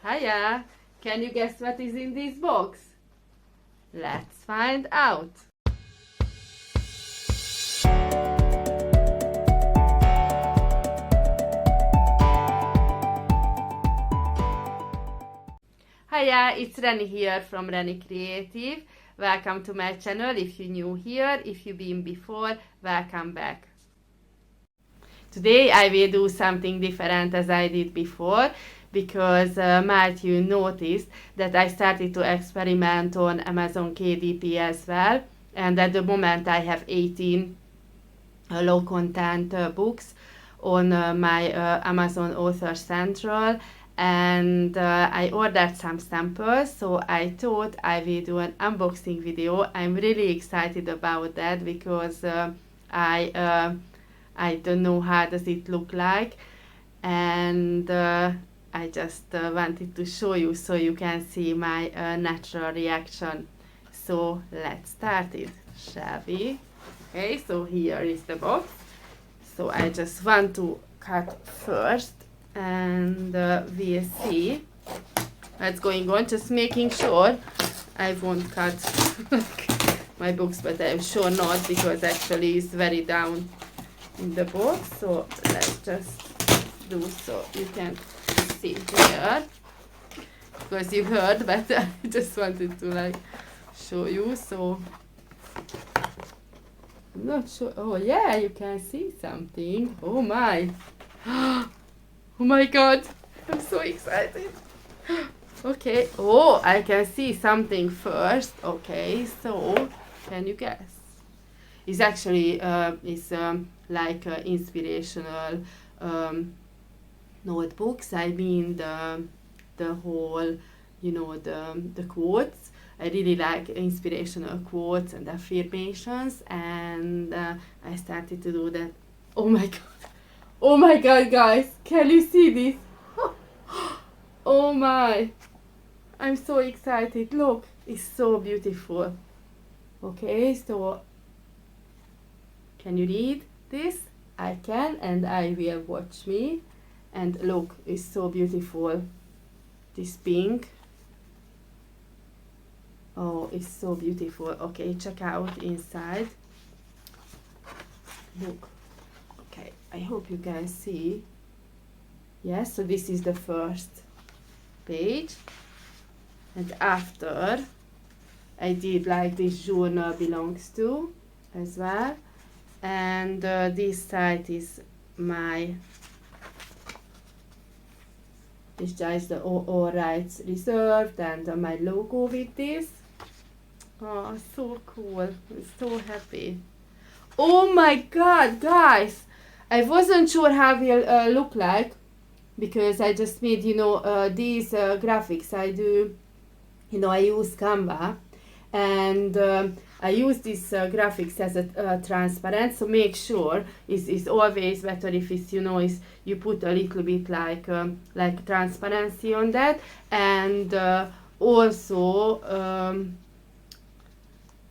Hiya! Can you guess what is in this box? Let's find out! Hiya, it's Renny here from Renny Creative. Welcome to my channel. If you're new here, if you've been before, welcome back. Today I will do something different as I did before, because might you noticed that I started to experiment on Amazon KDP as well, and at the moment I have 18 low content books on my Amazon Author Central, and I ordered some samples, so I thought I will do an unboxing video. I'm really excited about that because I don't know how does it look like, and I just wanted to show you so you can see my natural reaction. So let's start it, shall we? Okay, so here is the box. So I just want to cut first, and we'll see what's going on. Just making sure I won't cut my books, but I'm sure not, because actually it's very down in the box. So let's just do so you can see here, because you heard, but I just wanted to like show you. So I'm not sure. Oh yeah, you can see something. Oh my. Oh my god, I'm so excited. Okay, oh, I can see something first. Okay, so can you guess? It's actually like inspirational notebooks. I mean the whole, you know, the quotes. I really like inspirational quotes and affirmations, and I started to do that. Oh my god. Oh my god, guys, can you see this? Oh my, I'm so excited. Look, it's so beautiful. Okay, so can you read this? I can, and I will. Watch me. And look, it's so beautiful. This pink. Oh, it's so beautiful. Okay, check out inside. Look. Okay, I hope you guys see. Yes, so this is the first page, and after I did like this journal belongs to as well, and this side is my, this is the all rights reserved, and my logo with this. Oh, so cool. I'm so happy. Oh my god, guys, I wasn't sure how it will look like, because I just made, you know, these graphics. I do, you know, I use Canva, and I use these graphics as a transparent, so make sure it's always better if it's, you know, is you put a little bit like transparency on that, and also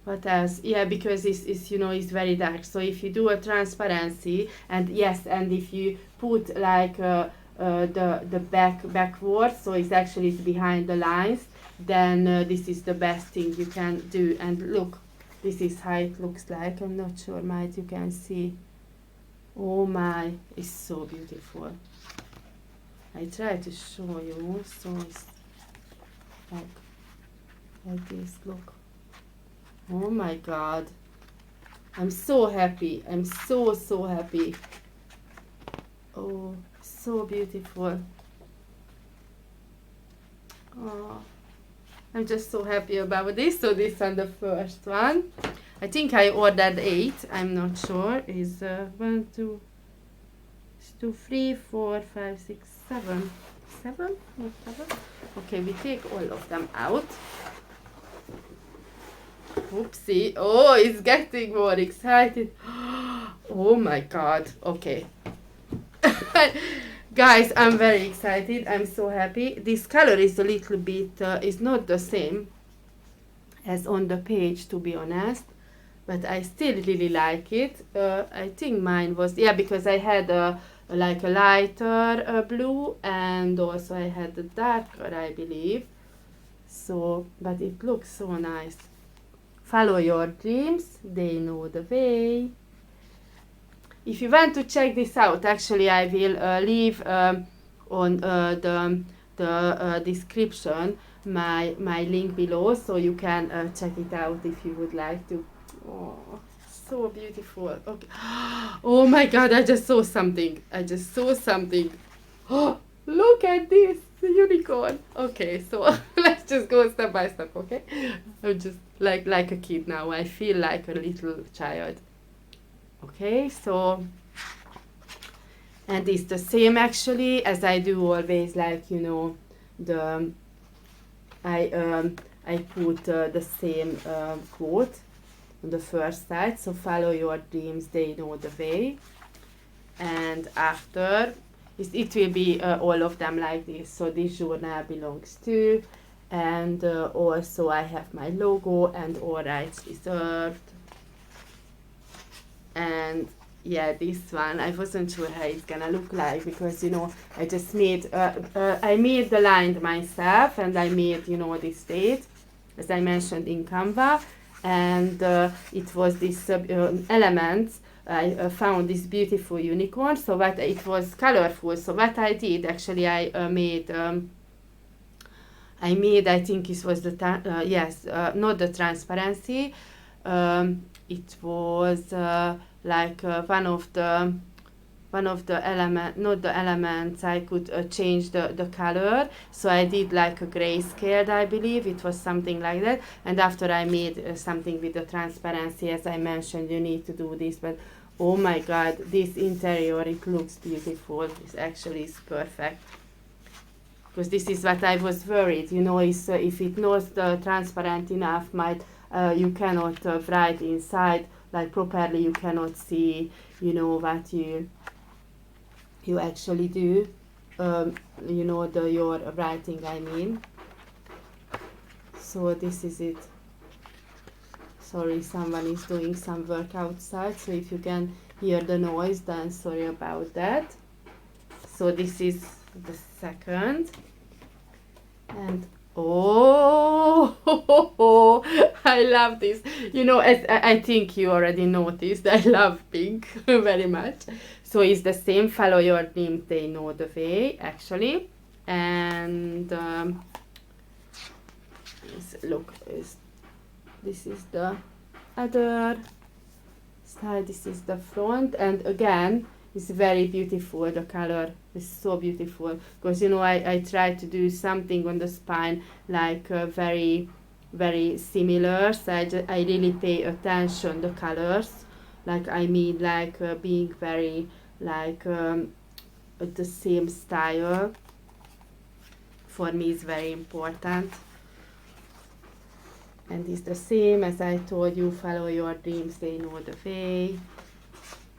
what else? Yeah, because it's you know, it's very dark. So if you do a transparency, and yes, and if you put like the backwards, so it's actually behind the lines, then this is the best thing you can do. And look, this is how it looks like. I'm not sure, might you can see. Oh my, it's so beautiful. I try to show you. So it's like this. Look. Oh my god, I'm so happy. I'm so happy. Oh, so beautiful. Oh, I'm just so happy about this. So this is the first one. I think I ordered 8. I'm not sure. Is 1, 2, 3, 4, 5, 6, 7. 7? Not 7? Okay, we take all of them out. Oopsie. Oh, it's getting more excited. Oh my god. Okay. Guys, I'm very excited. I'm so happy. This color is a little bit, is not the same as on the page, to be honest. But I still really like it. I think mine was, yeah, because I had like a lighter blue, and also I had the darker, I believe. So, but it looks so nice. Follow your dreams, they know the way. If you want to check this out, actually I will leave on the description my link below, so you can check it out if you would like to. Oh, so beautiful. Okay. Oh my god, I just saw something. Oh, look at this, the unicorn. Okay, so let's just go step by step, okay? I'm just like a kid now. I feel like a little child. Okay, so, and it's the same actually as I do always, like, you know, the I put the same quote on the first side. So follow your dreams, they know the way. And after it will be all of them like this. So this journal belongs to, and also I have my logo and all rights reserved. And yeah, this one I wasn't sure how it's gonna look like, because you know I just made I made the line myself, and I made, you know, this date as I mentioned in Canva, and it was this elements. I found this beautiful unicorn, so what it was colorful. So what I did actually, I made I think it was the not the transparency. It was like one of the not the elements, I could change the color, so I did like a grayscale, I believe it was something like that, and after I made something with the transparency, as I mentioned, you need to do this, but oh my god, this interior, it looks beautiful. It actually is perfect, because this is what I was worried, you know, is if it not transparent enough, might you cannot write inside like properly, you cannot see, you know, what you actually do, you know, your writing, I mean. So this is it. Sorry, someone is doing some work outside, so if you can hear the noise, then sorry about that. So this is the second, and oh, I love this. You know, as I think you already noticed, I love pink very much. So it's the same, follow your dreams, they know the way, actually. And look, this is the other side, this is the front, and again, it's very beautiful, the color is so beautiful, because you know, I tried to do something on the spine like very, very similar, so I really pay attention the colors, like I mean, like being very like the same style for me is very important. And it's the same as I told you, follow your dreams, they know the way.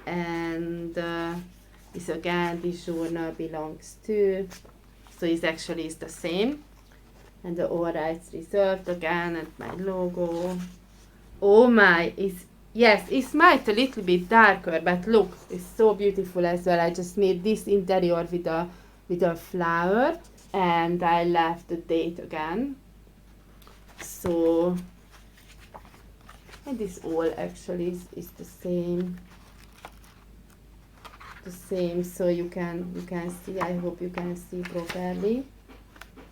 And this again, this journal belongs to, so it's actually is the same. And the all rights reserved again, and my logo. Oh my, yes, it's might a little bit darker, but look, it's so beautiful as well. I just made this interior with a flower, and I left the date again. So, and this all actually is the same. The same, so you can see. I hope you can see properly.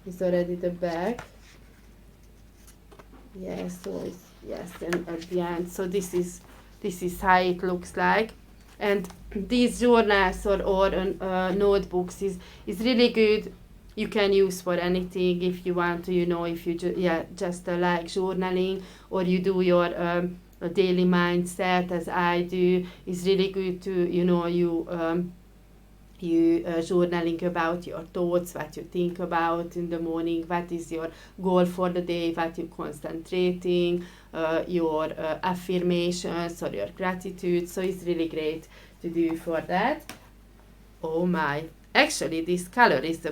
It's already the back. Yes, so it's, yes, and at the end. So this is how it looks like. And these journals or notebooks is really good. You can use for anything if you want to, you know, if you just like journaling, or you do your daily mindset as I do. It's really good to, you know, you journaling about your thoughts, what you think about in the morning, what is your goal for the day, what you're concentrating, your affirmations or your gratitude. So it's really great to do for that. Oh my, actually this color is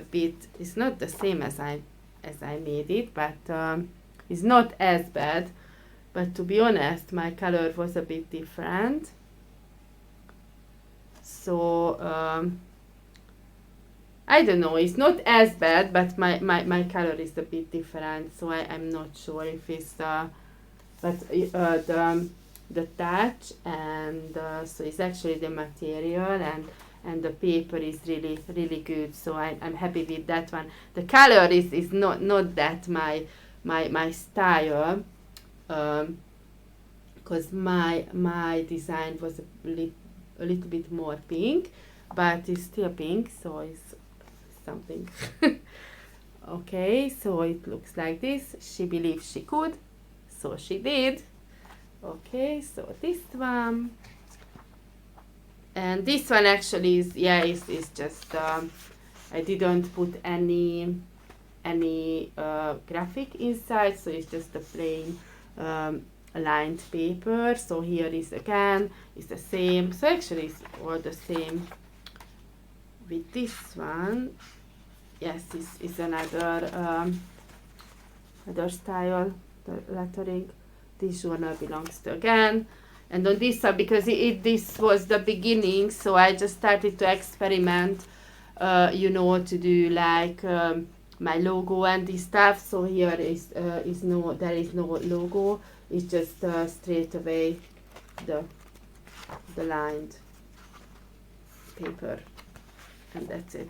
it's not the same as I made it, but it's not as bad. But to be honest, my color was a bit different. So I don't know, it's not as bad, but my color is a bit different, so I'm not sure if it's but the touch and so it's actually the material and the paper is really good, so I'm happy with that one. The color is not that my style, because my design was a little bit more pink, but it's still pink, so it's something. Okay, so it looks like this. She believed she could, so she did. Okay, so this one, and this one actually is just I didn't put any graphic inside, so it's just a plain lined paper. So here is again, it's the same, so actually it's all the same. With this one, yes, it's another other style, the lettering. This journal belongs to again, and on this one, because this was the beginning, so I just started to experiment, to do like my logo and this stuff. So here there is no logo. It's just straight away the lined paper, and that's it.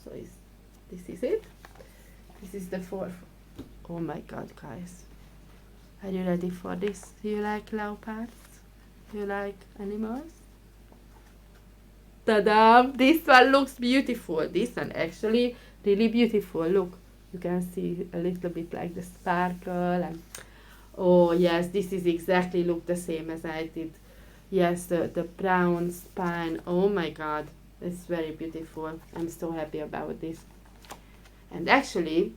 So this is it. This is the fourth. Oh my God, guys. Are you ready for this? Do you like leopards? Do you like animals? Ta-da! This one looks beautiful. This one actually really beautiful. Look, you can see a little bit like the sparkle and oh yes, this is exactly look the same as I did. Yes, the brown spine. Oh my God, it's very beautiful. I'm so happy about this. And actually,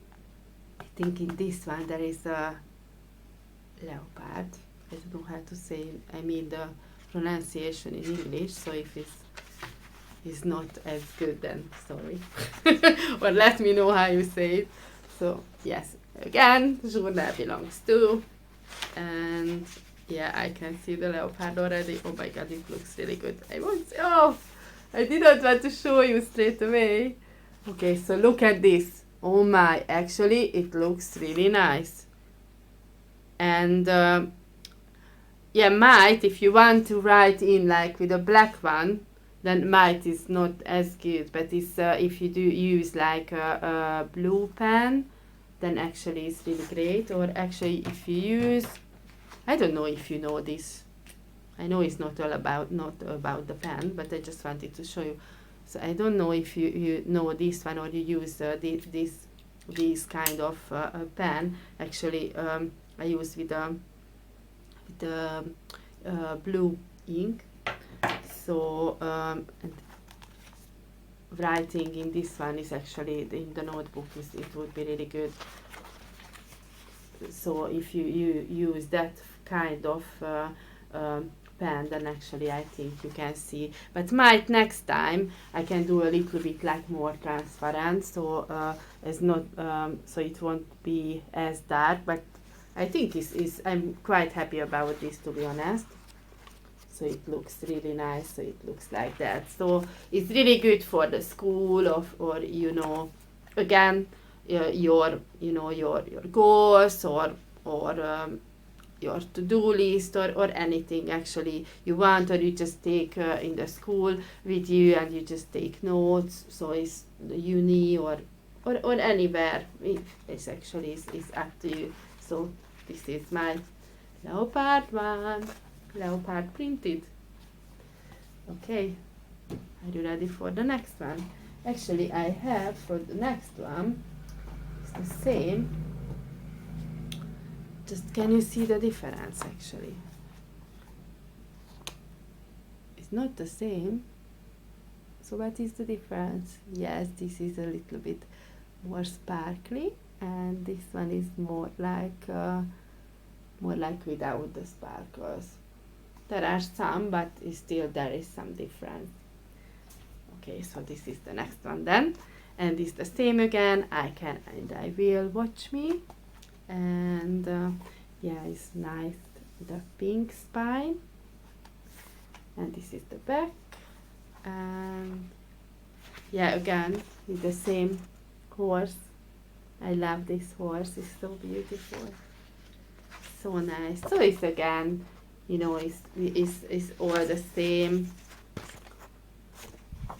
I think in this one there is a leopard. I don't know how to say, I mean the pronunciation in English, so if it's not as good, then sorry. Or let me know how you say it. So yes, again, journal belongs to, and yeah, I can see the leopard already. Oh my God, it looks really good. I didn't want to show you straight away. Okay, so look at this. Oh my, actually it looks really nice. And yeah, might, if you want to write in like with a black one, then might is not as good, but it's if you do use like a blue pen, then actually it's really great. Or actually if you use, I don't know if you know this, I know it's not about the pen, but I just wanted to show you. So I don't know if you know this one, or you use this kind of pen. Actually I use with the blue ink. So and writing in this one is actually in the notebook it would be really good. So if you use that kind of pen, then actually I think you can see. But might next time I can do a little bit like more transparent, so it's not so it won't be as dark. But I think I'm quite happy about this, to be honest. So it looks really nice. So it looks like that. So it's really good for the school or again your goals or your to-do list or anything actually you want, or you just take in the school with you and you just take notes. So it's the uni or anywhere. It's actually is up to you. So this is my leopard one, leopard printed. Okay, are you ready for the next one? Actually, I have for the next one, it's the same. Just can you see the difference actually? It's not the same. So what is the difference? Yes, this is a little bit more sparkly, and this one is more like without the sparkles. There are some, but still there is some difference. Okay, so this is the next one then, and it's the same again. I will watch me, and yeah, it's nice. The pink spine, and this is the back, and yeah, again with the same horse. I love this horse, it's so beautiful, so nice. So it's again, you know, it's all the same.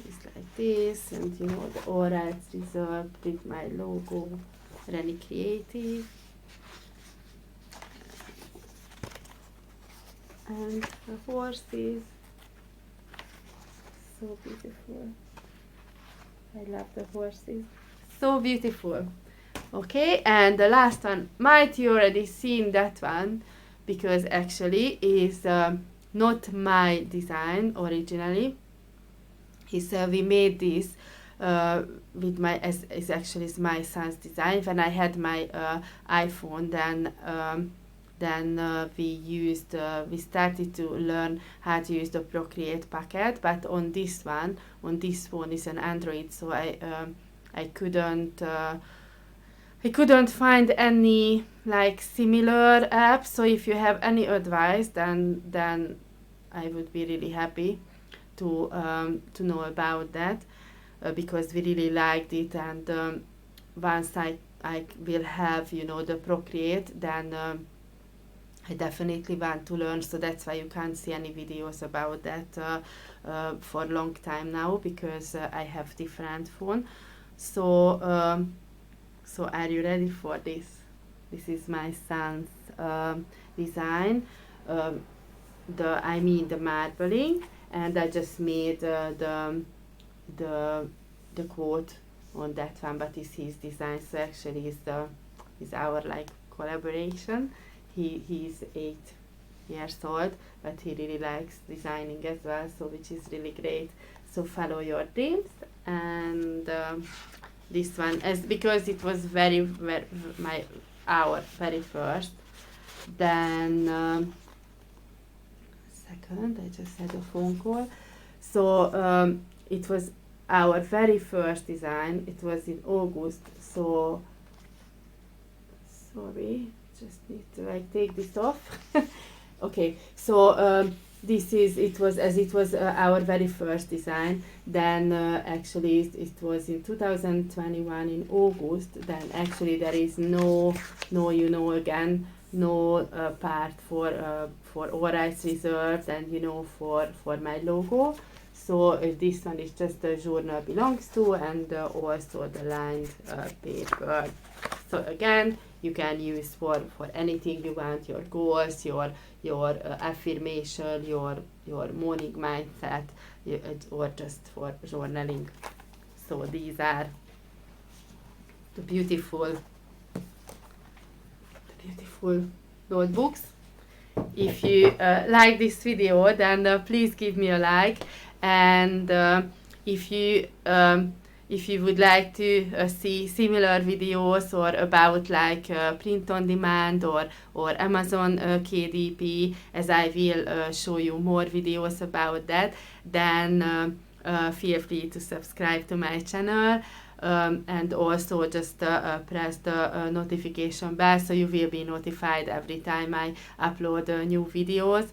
It's like this, and you know, the all rights reserved with my logo, Rennie Creative. And the horses, so beautiful. I love the horses, so beautiful. Okay, and the last one, might you already seen that one, because actually is not my design originally. We made this with my, is actually is my son's design. When I had my iPhone, then we started to learn how to use the Procreate packet, but on this phone is an Android, so I couldn't find any like similar app. So if you have any advice, then I would be really happy to know about that, because we really liked it, and once I will have, you know, the Procreate, then I definitely want to learn. So that's why you can't see any videos about that for a long time now, because I have different phone. So so are you ready for this? This is my son's design. The marbling, and I just made the quote on that one, but it's his design. So actually is our like collaboration. He's 8 years old, but he really likes designing as well, so which is really great. So follow your dreams. And this one, as because it was our very first, then second, I just had a phone call. So it was our very first design. It was in August. So sorry, just need to like take this off. Okay, so it was our very first design. Then actually it was in 2021 in August. Then actually there is no you know, again, no part for all rights reserved, and you know, for my logo. So this one is just the journal belongs to, and also the lined paper. So again, you can use for anything you want, your goals, your affirmation, your morning mindset, or just for journaling. So these are the beautiful notebooks. If you like this video, then please give me a like, and if you would like to see similar videos, or about like print on demand, or Amazon KDP, as I will show you more videos about that, then feel free to subscribe to my channel. And also just press the notification bell, so you will be notified every time I upload new videos.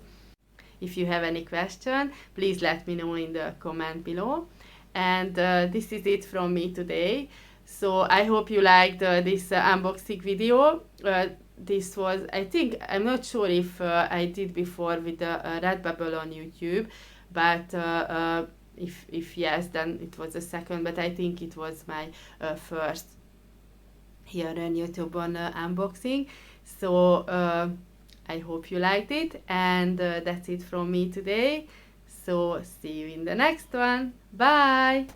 If you have any question, please let me know in the comment below. And this is it from me today. So I hope you liked this unboxing video. This was, I think, I'm not sure if I did before with Redbubble on YouTube, but if yes, then it was the second, but I think it was my first here on YouTube on unboxing. So I hope you liked it, and that's it from me today. So see you in the next one. Bye!